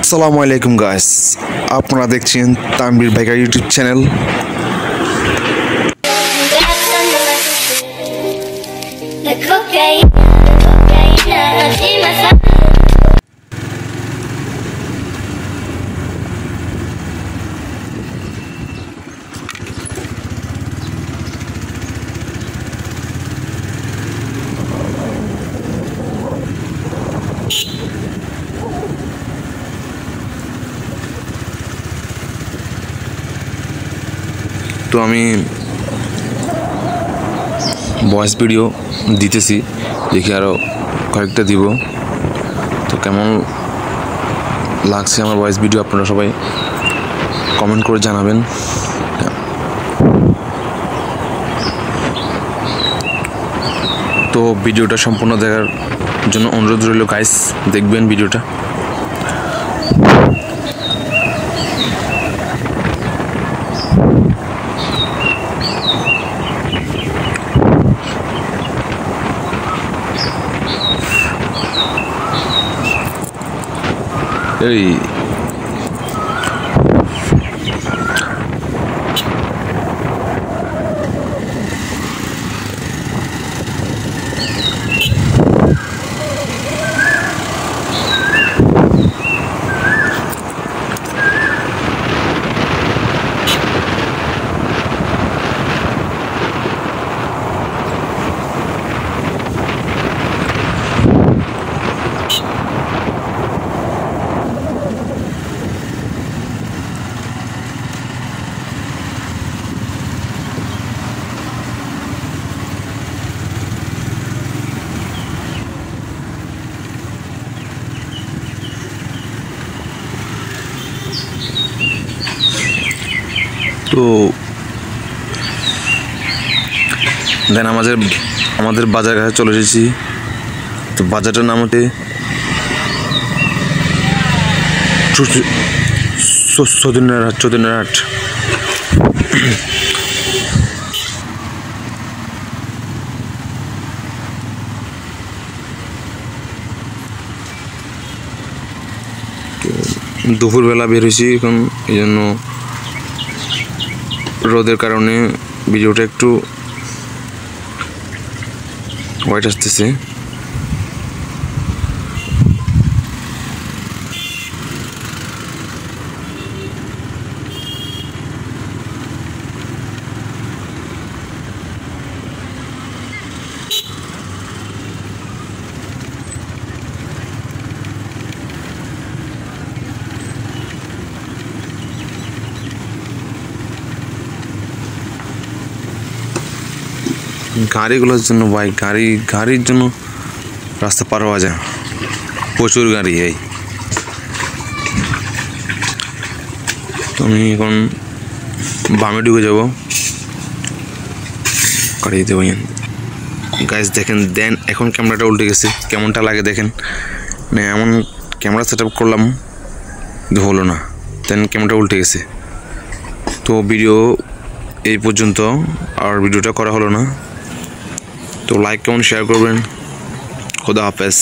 আসসালামু আলাইকুম গাইস, আপনারা দেখছেন তানভীর ভাইকার ইউটিউব চ্যানেল। তো আমি ভয়েস ভিডিও দিতেছি, দেখি আরও কয়েকটা দিব। তো কেমন লাগছে আমার ভয়েস ভিডিও আপনারা সবাই কমেন্ট করে জানাবেন। তো ভিডিওটা সম্পূর্ণ দেখার জন্য অনুরোধ রইল গাইস, দেখবেন ভিডিওটা। এই তো দেন আমাদের বাজার কাছে চলে এসেছি। তো বাজারটার নাম হচ্ছে চৌধুরীহাট। দুপুরবেলা বের হয়েছি এখন, এই জন্য রোদের কারণে ভিডিওটা একটু হোয়াইট আসতেছে। গাড়িগুলোর জন্য ভাই, গাড়ির জন্য রাস্তা পার হওয়া যায়, প্রচুর গাড়ি। এই আমি এখন বামে ঢুকে যাবো গাড়িতে। গাইস দেখেন, দেন এখন ক্যামেরাটা উল্টে গেছে, কেমনটা লাগে দেখেন। মানে এমন ক্যামেরা সেট আপ করলাম হলো না, দেন ক্যামেরাটা উল্টে গেছে। তো ভিডিও এই পর্যন্ত, আর ভিডিওটা করা হলো না। তো লাইক কমেন্ট শেয়ার করবেন। খোদা হাফেজ।